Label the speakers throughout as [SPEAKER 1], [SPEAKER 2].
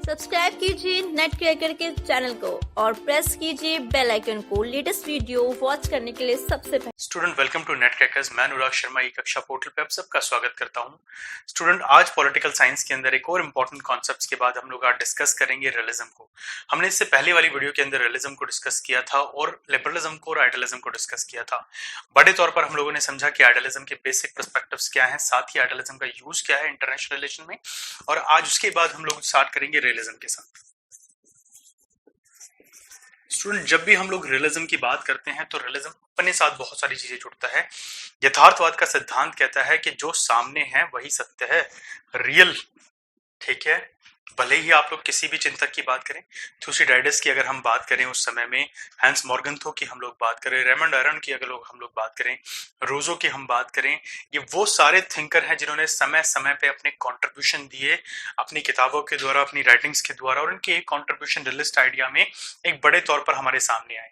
[SPEAKER 1] Subscribe कीजिए net cracker के channel को और प्रेस कीजिए बेल आइकन को लेटेस्ट वीडियो वॉच करने के लिए सबसे पहले।
[SPEAKER 2] Student welcome to Net Crackers. मैं अनुराग शर्मा ई कक्षा पोर्टल पे आप सबका स्वागत करता हूं। स्टूडेंट आज पॉलिटिकल साइंस के अंदर एक और इम्पोर्टेंट कॉन्सेप्ट्स के बाद हम लोग आज डिस्कस करेंगे रियलिज्म को। हमने इससे पहले वाली वीडियो के अंदर रियलिज्म को डिस्कस किया था और लिबरलिज्म को और आइडियलिज्म को डिस्कस किया था। बड़े तौर पर हम लोगों ने समझा कि आइडियलिज्म के बेसिक पर्सपेक्टिव्स क्या है, साथ ही आइडियलिज्म का यूज क्या है इंटरनेशनल रिलेशन में, और आज उसके बाद हम लोग स्टार्ट करेंगे रियलिज्म के साथ। स्टूडेंट जब भी हम लोग रियलिज्म की बात करते हैं तो रियलिज्म अपने साथ बहुत सारी चीजें जुड़ता है। यथार्थवाद का सिद्धांत कहता है कि जो सामने है वही सत्य है, रियल। ठीक है, भले ही आप लोग किसी भी चिंतक की बात करें, थ्यूसिडाइडस की अगर हम बात करें उस समय में, हैंस मॉर्गन्थो की हम लोग बात करें, रेमंड आयरन की अगर हम लोग बात करें, रोजो की हम बात करें, ये वो सारे थिंकर हैं जिन्होंने समय समय पे अपने कंट्रीब्यूशन दिए अपनी किताबों के द्वारा, अपनी राइटिंग्स के द्वारा, और उनके कंट्रीब्यूशन रियलिस्ट आइडिया में एक बड़े तौर पर हमारे सामने आए।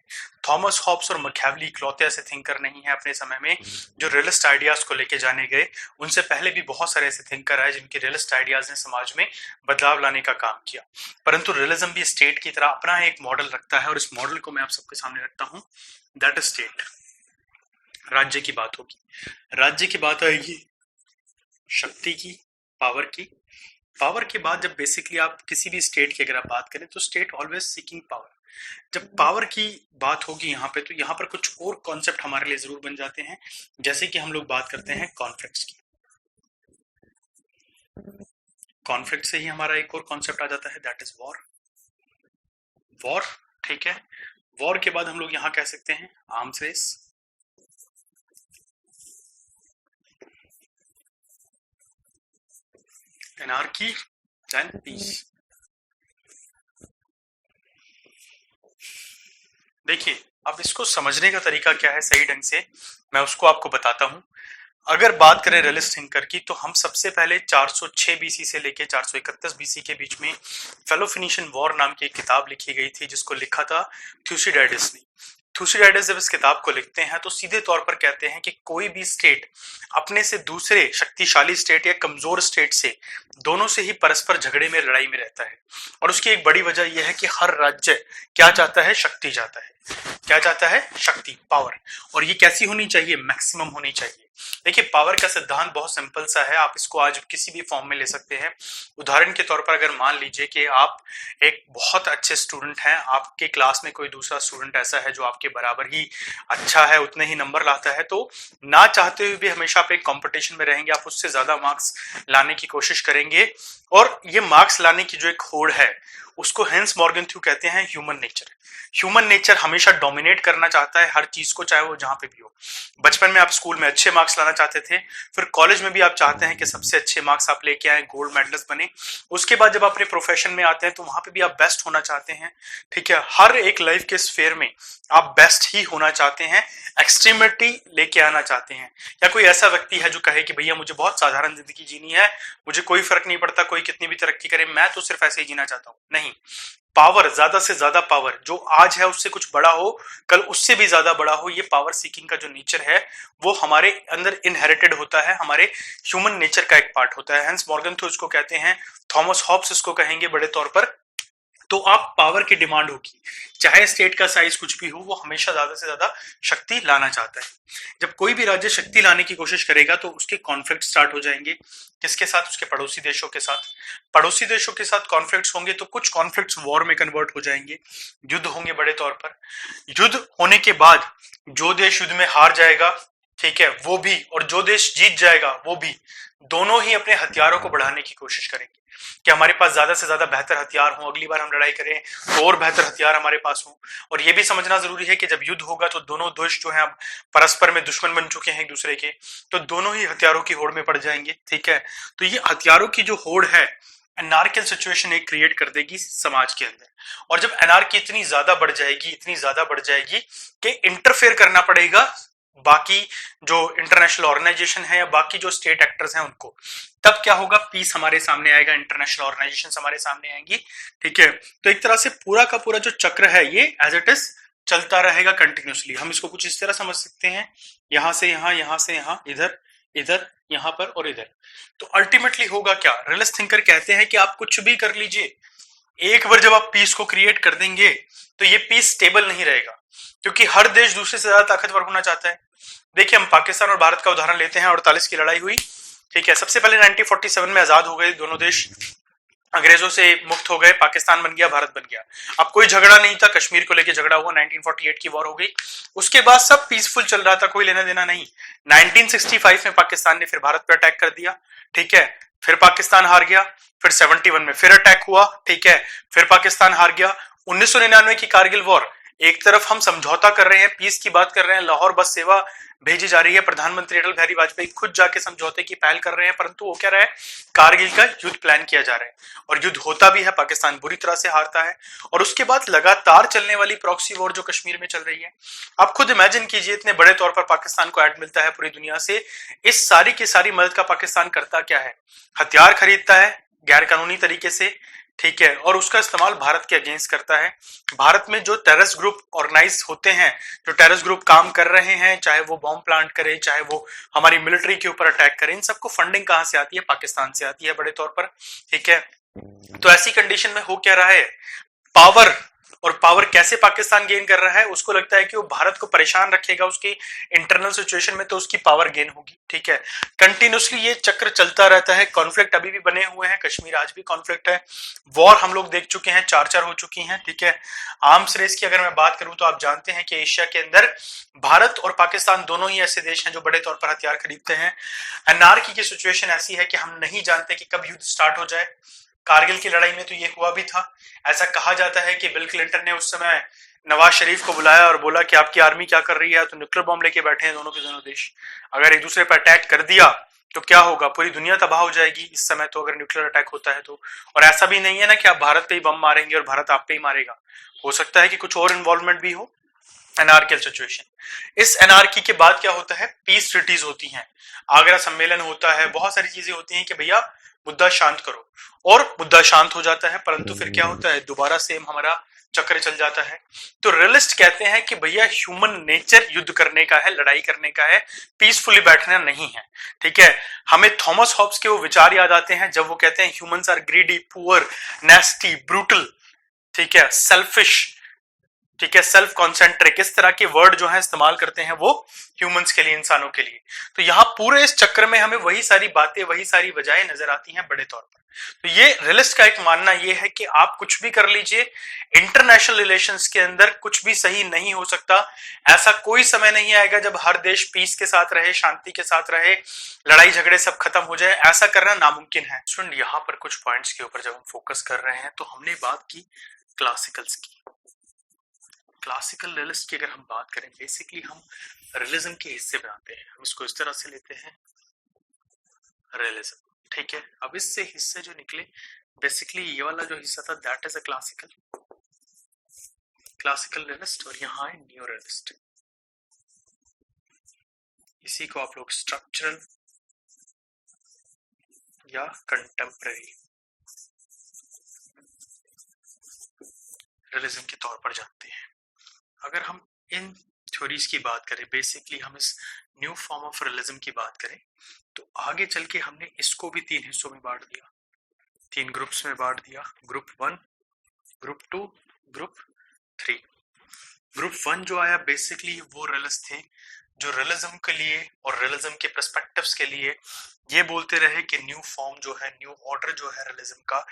[SPEAKER 2] थॉमस हॉब्स और मैकियावेली इकलौते ऐसे थिंकर नहीं है अपने समय में जो रियलिस्ट आइडियाज को लेके जाने गए। उनसे पहले भी बहुत सारे ऐसे थिंकर आए जिनके रियलिस्ट आइडियाज ने समाज में बदलाव लाने का काम किया। परंतु रियलिज्म भी स्टेट की तरह अपना एक मॉडल रखता है और इस मॉडल को मैं आप सबके सामने रखता हूं, दैट इज स्टेट। राज्य की बात होगी, राज्य की बात आएगी शक्ति की, पावर की। पावर के बाद जब बेसिकली आप किसी भी स्टेट की अगर आप बात करें तो स्टेट ऑलवेज सीकिंग पावर। जब पावर की बात होगी यहाँ पे तो यहाँ पर कुछ और कॉन्सेप्ट हमारे लिए जरूर बन जाते हैं, जैसे कि हम लोग बात करते हैं कॉन्फ्लिक्ट्स की। कॉन्फ्लिक्ट से ही हमारा एक और कॉन्सेप्ट आ जाता है, दैट इज वॉर। वॉर, ठीक है। वॉर के बाद हम लोग यहाँ कह सकते हैं arms race. Anarchy and peace. देखिए, अब इसको समझने का तरीका क्या है सही ढंग से, मैं उसको आपको बताता हूं। अगर बात करें रियलिस्ट थिंकर की तो हम सबसे पहले 406 बीसी से लेके 431 बीसी के बीच में पेलोफिनिशियन वॉर नाम की एक किताब लिखी गई थी जिसको लिखा था थ्यूसिडाइडस ने। थ्यूसिडाइडस जब इस किताब को लिखते हैं तो सीधे तौर पर कहते हैं कि कोई भी स्टेट अपने से दूसरे शक्तिशाली स्टेट या कमजोर स्टेट से, दोनों से ही परस्पर झगड़े में, लड़ाई में रहता है। और उसकी एक बड़ी वजह यह है कि हर राज्य क्या चाहता है, शक्ति चाहता है। क्या चाहता है? शक्ति, पावर। और ये कैसी होनी चाहिए? मैक्सिमम होनी चाहिए। देखिए, पावर का सिद्धांत बहुत सिंपल सा है, आप इसको आज किसी भी फॉर्म में ले सकते हैं। उदाहरण के तौर पर अगर मान लीजिए कि आप एक बहुत अच्छे स्टूडेंट हैं, आपके क्लास में कोई दूसरा स्टूडेंट ऐसा है जो आपके बराबर ही अच्छा है, उतने ही नंबर लाता है, तो ना चाहते हुए भी हमेशा आप एक कंपटीशन में रहेंगे, आप उससे ज्यादा मार्क्स लाने की कोशिश करेंगे। और ये मार्क्स लाने की जो एक होड़ है उसको हैंस मॉर्गन्थ्यू कहते हैं ह्यूमन नेचर। ह्यूमन नेचर हमेशा डोमिनेट करना चाहता है हर चीज को, चाहे वो जहां पे भी हो। बचपन में आप स्कूल में अच्छे मार्क्स लाना चाहते थे, फिर कॉलेज में भी आप चाहते हैं कि सबसे अच्छे मार्क्स आप लेके आए, गोल्ड मेडलिस्ट बने। उसके बाद जब अपने प्रोफेशन में आते हैं तो वहां पे भी आप बेस्ट होना चाहते हैं। ठीक है, हर एक लाइफ के स्फेयर में आप बेस्ट ही होना चाहते हैं, एक्सट्रीमिटी लेके आना चाहते हैं। या कोई ऐसा व्यक्ति है जो कहे कि भैया मुझे बहुत साधारण जिंदगी जीनी है, मुझे कोई फर्क नहीं पड़ता कोई कितनी भी तरक्की करे, मैं तो सिर्फ ऐसे ही जीना चाहता हूं। नहीं, पावर, ज्यादा से ज्यादा पावर, जो आज है उससे कुछ बड़ा हो, कल उससे भी ज्यादा बड़ा हो, ये पावर सीकिंग का जो नेचर है वो हमारे अंदर इनहेरिटेड होता है, हमारे ह्यूमन नेचर का एक पार्ट होता है। हैंस मॉर्गन्थो इसको कहते हैं, थॉमस हॉब्स इसको कहेंगे बड़े तौर पर। तो आप पावर की डिमांड होगी, चाहे स्टेट का साइज कुछ भी हो, वो हमेशा ज्यादा से ज्यादा शक्ति लाना चाहता है। जब कोई भी राज्य शक्ति लाने की कोशिश करेगा तो उसके कॉन्फ्लिक्ट स्टार्ट हो जाएंगे। किसके साथ? उसके पड़ोसी देशों के साथ। पड़ोसी देशों के साथ कॉन्फ्लिक्ट्स होंगे तो कुछ कॉन्फ्लिक्ट्स वॉर में कन्वर्ट हो जाएंगे, युद्ध होंगे बड़े तौर पर। युद्ध होने के बाद जो देश युद्ध में हार जाएगा, ठीक है, वो भी, और जो देश जीत जाएगा वो भी, दोनों ही अपने हथियारों को बढ़ाने की कोशिश करेंगे कि हमारे पास ज्यादा से ज्यादा बेहतर हथियार हो, अगली बार हम लड़ाई करें तो और बेहतर हथियार हमारे पास हो। और ये भी समझना जरूरी है कि जब युद्ध होगा तो दोनों देश जो हैं अब परस्पर में दुश्मन बन चुके हैं एक दूसरे के, तो दोनों ही हथियारों की होड़ में पड़ जाएंगे। ठीक है, तो ये हथियारों की जो होड़ है एनार्कियल सिचुएशन एक क्रिएट कर देगी समाज के अंदर। और जब एनार्की इतनी ज्यादा बढ़ जाएगी, इतनी ज्यादा बढ़ जाएगी कि इंटरफेयर करना पड़ेगा बाकी जो इंटरनेशनल ऑर्गेनाइजेशन है या बाकी जो स्टेट एक्टर्स हैं उनको, तब क्या होगा? पीस हमारे सामने आएगा, इंटरनेशनल ऑर्गेनाइजेशन हमारे सामने आएंगी। ठीक है, तो एक तरह से पूरा का पूरा जो चक्र है ये एज इट इज चलता रहेगा कंटिन्यूसली। हम इसको कुछ इस तरह समझ सकते हैं, यहां से यहां, यहां से यहां, इधर इधर, यहां पर और इधर। तो अल्टीमेटली होगा क्या? रियलिस्ट थिंकर कहते हैं कि आप कुछ भी कर लीजिए, एक बार जब आप पीस को क्रिएट कर देंगे तो ये पीस स्टेबल नहीं रहेगा, क्योंकि हर देश दूसरे से ज्यादा ताकतवर होना चाहता है। देखिए हम पाकिस्तान और भारत का उदाहरण लेते हैं। 48 की लड़ाई हुई, ठीक है। सबसे पहले 1947 में आजाद हो गए दोनों देश, अंग्रेजों से मुक्त हो गए, पाकिस्तान बन गया, भारत बन गया। अब कोई झगड़ा नहीं था, कश्मीर को लेकर झगड़ा हुआ, 1948 की वॉर हो गई। उसके बाद सब पीसफुल चल रहा था, कोई लेना देना नहीं। 1965 में पाकिस्तान ने फिर भारत पर अटैक कर दिया, ठीक है। फिर पाकिस्तान हार गया, फिर 71 में फिर अटैक हुआ, ठीक है, फिर पाकिस्तान हार गया। 1999 की कारगिल वॉर, एक तरफ हम समझौता कर रहे हैं, पीस की बात कर रहे हैं, लाहौर बस सेवा भेजी जा रही है, प्रधानमंत्री अटल बिहारी वाजपेयी खुद जाके समझौते की पहल कर रहे हैं, परंतु वो क्या रहा है, कारगिल का युद्ध प्लान किया जा रहा है और युद्ध होता भी है, पाकिस्तान बुरी तरह से हारता है। और उसके बाद लगातार चलने वाली प्रॉक्सी वॉर जो कश्मीर में चल रही है, आप खुद इमेजिन कीजिए, इतने बड़े तौर पर पाकिस्तान को ऐड मिलता है पूरी दुनिया से, इस सारी की सारी मदद का पाकिस्तान करता क्या है, हथियार खरीदता है गैर कानूनी तरीके से, ठीक है, और उसका इस्तेमाल भारत के अगेंस्ट करता है। भारत में जो टेररिस्ट ग्रुप ऑर्गेनाइज होते हैं, जो टेररिस्ट ग्रुप काम कर रहे हैं, चाहे वो बॉम्ब प्लांट करे, चाहे वो हमारी मिलिट्री के ऊपर अटैक करे, इन सबको फंडिंग कहां से आती है, पाकिस्तान से आती है बड़े तौर पर, ठीक है। तो ऐसी कंडीशन में हो क्या रहा है, पावर, और पावर कैसे पाकिस्तान गेन कर रहा है, उसको लगता है कि वो भारत को परेशान रखेगा उसकी इंटरनल सिचुएशन में, तो उसकी पावर गेन होगी, ठीक है। कंटिन्यूसली ये चक्र चलता रहता है, कॉन्फ्लिक्ट अभी भी बने हुए हैं, कश्मीर आज भी कॉन्फ्लिक्ट है, वॉर हम लोग देख चुके हैं, 4 हो चुकी हैं, ठीक है। आर्म्स रेस की अगर मैं बात करूं तो आप जानते हैं कि एशिया के अंदर भारत और पाकिस्तान दोनों ही ऐसे देश हैं जो बड़े तौर पर हथियार खरीदते हैं। एनआरकी की सिचुएशन ऐसी है कि हम नहीं जानते कि कब युद्ध स्टार्ट हो जाए। कारगिल की लड़ाई में तो ये हुआ भी था। ऐसा कहा जाता है कि बिल क्लिंटन ने उस समय नवाज शरीफ को बुलाया और बोला कि आपकी आर्मी क्या कर रही है, तो न्यूक्लियर बॉम्ब लेके बैठे हैं दोनों के दोनों देश, अगर एक दूसरे पर अटैक कर दिया तो क्या होगा, पूरी दुनिया तबाह हो जाएगी इस समय तो, अगर न्यूक्लियर अटैक होता है तो। और ऐसा भी नहीं है ना कि आप भारत पे ही बम मारेंगे और भारत आप पे ही मारेगा, हो सकता है कि कुछ और इन्वॉल्वमेंट भी हो। एनआरकी सिचुएशन, इस एनआरकी के बाद क्या होता है, पीस ट्रीटीज होती हैं, आगरा सम्मेलन होता है, बहुत सारी चीजें होती हैं कि भैया मुद्दा शांत करो, और मुद्दा शांत हो जाता है, परंतु फिर क्या होता है, दोबारा सेम हमारा चक्र चल जाता है। तो रियलिस्ट कहते हैं कि भैया ह्यूमन नेचर युद्ध करने का है, लड़ाई करने का है, पीसफुली बैठना नहीं है, ठीक है। हमें थॉमस हॉब्स के वो विचार याद आते हैं जब वो कहते हैं humans are greedy, poor, nasty, brutal, ठीक है, सेल्फिश, ठीक है, सेल्फ कॉन्सेंट्रिक, इस तरह के वर्ड जो है इस्तेमाल करते हैं वो ह्यूमंस के लिए, इंसानों के लिए। तो यहाँ पूरे इस चक्र में हमें वही सारी बातें, वही सारी वजहें नजर आती हैं बड़े तौर पर। तो ये रियलिस्ट का एक मानना ये है कि आप कुछ भी कर लीजिए, इंटरनेशनल रिलेशंस के अंदर कुछ भी सही नहीं हो सकता। ऐसा कोई समय नहीं आएगा जब हर देश पीस के साथ रहे, शांति के साथ रहे, लड़ाई झगड़े सब खत्म हो जाए, ऐसा करना नामुमकिन है। स्टूडेंट, यहाँ पर कुछ पॉइंट्स के ऊपर जब हम फोकस कर रहे हैं तो हमने बात की क्लासिकल्स की। क्लासिकल रियलिस्ट की अगर हम बात करें, बेसिकली हम रियलिज्म के हिस्से बनाते हैं, हम इसको इस तरह से लेते हैं रियलिज्म, ठीक है। अब इससे हिस्से जो निकले, बेसिकली ये वाला जो हिस्सा था that is a classical realist, और यहाँ है न्यू रियलिस्ट। इसी को आप लोग स्ट्रक्चरल या कंटेम्पररी रियलिज्म के तौर पर जानते हैं। अगर हम इन थ्योरीज की बात करें, बेसिकली हम इस न्यू फॉर्म ऑफ रियलिज्म की बात करें, तो आगे चल के हमने इसको भी 3 हिस्सों में बांट दिया, 3 ग्रुप्स में बांट दिया, ग्रुप 1, ग्रुप 2, ग्रुप 3। ग्रुप 1 जो आया, बेसिकली वो रियलिस्ट थे जो रियलिज्म के लिए और रियलिज्म के पर्सपेक्टिव्स के लिए ये बोलते रहे कि न्यू फॉर्म जो है, न्यू ऑर्डर जो है रियलिज्म का,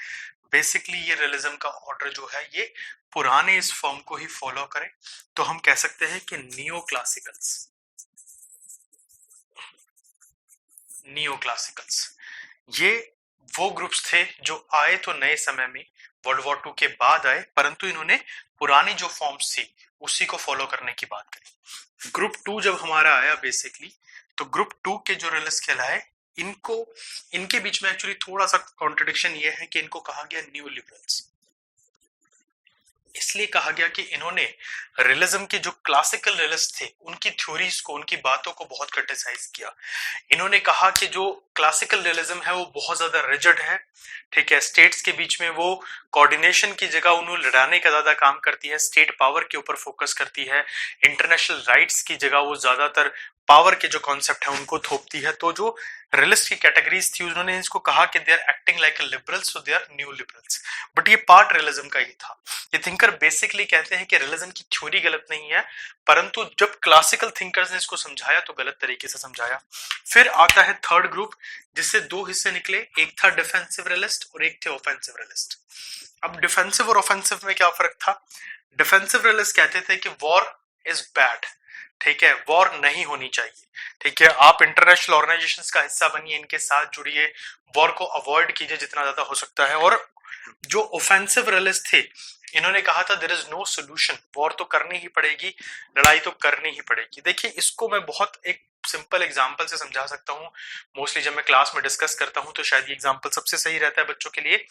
[SPEAKER 2] बेसिकली ये रियलिज्म का ऑर्डर जो है ये पुराने इस फॉर्म को ही फॉलो करे। तो हम कह सकते हैं कि नियो क्लासिकल्स ये वो ग्रुप्स थे जो आए तो नए समय में, वर्ल्ड वॉर 2 के बाद आए, परंतु इन्होंने पुरानी जो फॉर्म्स थी उसी को फॉलो करने की बात करी। ग्रुप 2 जब हमारा आया बेसिकली, तो ग्रुप 2 के जो रियलिस्ट कहलाए, इनके बीच में एक्चुअली थोड़ा सा कॉन्ट्रडिक्शन ये है कि इनको कहा गया न्यू लिबरल्स। इसलिए कहा गया कि इन्होंने रियलिज्म के जो क्लासिकल रियलिस्ट थे उनकी थ्योरीज को, उनकी बातों को बहुत क्रिटिसाइज किया। इन्होंने कहा कि जो क्लासिकल रियलिज्म है वो बहुत ज्यादा रिजिड है, ठीक है, स्टेट्स के बीच में वो कोऑर्डिनेशन की जगह उन्हें लड़ाने का ज्यादा काम करती है, स्टेट पावर के ऊपर फोकस करती है, इंटरनेशनल राइट्स की जगह वो ज्यादातर पावर के जो कॉन्सेप्ट है उनको थोपती है। तो जो रियलिस्ट की कैटेगरीज थी उन्होंने इसको कहा कि they are acting acting like a liberal, so they are new liberals. But ये पार्ट रियलिज्म का ही था। ये थिंकर बेसिकली कहते हैं कि रियलिज्म की थ्योरी गलत नहीं है, परंतु जब क्लासिकल थिंकर्स ने इसको समझाया तो गलत तरीके से समझाया। फिर आता है थर्ड ग्रुप, जिससे दो हिस्से निकले, एक था डिफेंसिव रियलिस्ट और एक थे ऑफेंसिव रियलिस्ट। अब डिफेंसिव और ऑफेंसिव में क्या फर्क था? डिफेंसिव रियलिस्ट कहते थे कि वॉर इज बैड, ठीक है, वॉर नहीं होनी चाहिए, ठीक है, आप इंटरनेशनल ऑर्गेनाइजेशंस का हिस्सा बनिए, इनके साथ जुड़िए, वॉर को अवॉइड कीजिए जितना ज्यादा हो सकता है। और जो ऑफेंसिव रियलिस्ट थे, इन्होंने कहा था there is no solution, war तो करनी ही पड़ेगी, लड़ाई तो करनी ही पड़ेगी। देखिए, इसको मैं बहुत एक सिंपल एग्जांपल से समझा सकता हूँ। मोस्टली जब मैं क्लास में डिस्कस करता हूँ तो शायद ये एग्जांपल सबसे सही रहता है बच्चों के लिए।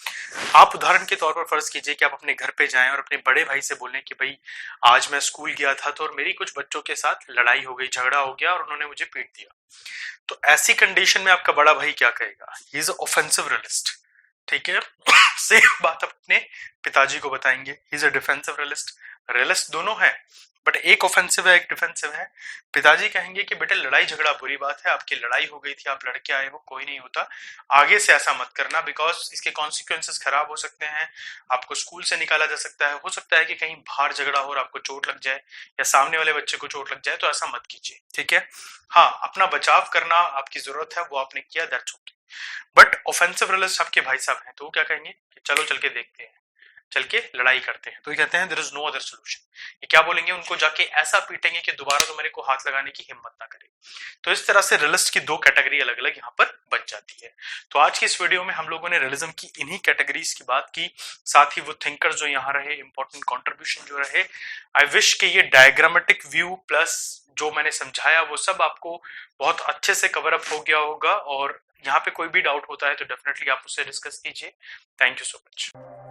[SPEAKER 2] आप उदाहरण के तौर पर फर्ज कीजिए कि आप अपने घर पे जाएं और अपने बड़े भाई से बोलें कि भाई आज मैं स्कूल गया था तो और मेरी कुछ बच्चों के साथ लड़ाई हो गई, झगड़ा हो गया और उन्होंने मुझे पीट दिया। तो ऐसी कंडीशन में आपका बड़ा भाई क्या कहेगा? ही इज ऑफेंसिव रियलिस्ट, ठीक है। सेम बात अपने पिताजी को बताएंगे, he is a defensive realist. Realist दोनों है, बट एक ऑफेंसिव है, एक डिफेंसिव है। पिताजी कहेंगे कि बेटे लड़ाई झगड़ा बुरी बात है, आपकी लड़ाई हो गई थी, आप लड़के आए हो, कोई नहीं होता, आगे से ऐसा मत करना, बिकॉज इसके कॉन्सिक्वेंसेस खराब हो सकते हैं, आपको स्कूल से निकाला जा सकता है, हो सकता है कि कहीं बाहर झगड़ा हो और आपको चोट लग जाए या सामने वाले बच्चे को चोट लग जाए, तो ऐसा मत कीजिए, ठीक है। हाँ, अपना बचाव करना आपकी जरूरत है, वो आपने किया, that's okay. But offensive realist आपके भाई साहब हैं, तो वो क्या कहेंगे कि चलो चल के देखते हैं, चल के लड़ाई करते हैं। तो ये कहते हैं there is no other solution. ये क्या बोलेंगे? उनको जाके ऐसा पीटेंगे कि दोबारा तो मेरे को हाथ लगाने की हिम्मत ना करे। तो इस तरह से रियलिस्ट की दो कैटेगरी अलग अलग यहाँ पर बन जाती है। तो आज की इस वीडियो में हम लोगों ने रियलिज्म की इन्हीं कैटेगरीज की बात की, साथ ही वो थिंकर्स जो यहाँ रहे, इंपॉर्टेंट कॉन्ट्रीब्यूशन जो रहे। आई विश कि ये डायग्रामेटिक व्यू प्लस जो मैंने समझाया वो सब आपको बहुत अच्छे से कवर अप हो गया होगा, और यहाँ पे कोई भी डाउट होता है तो डेफिनेटली आप उससे डिस्कस कीजिए। Thank you so much.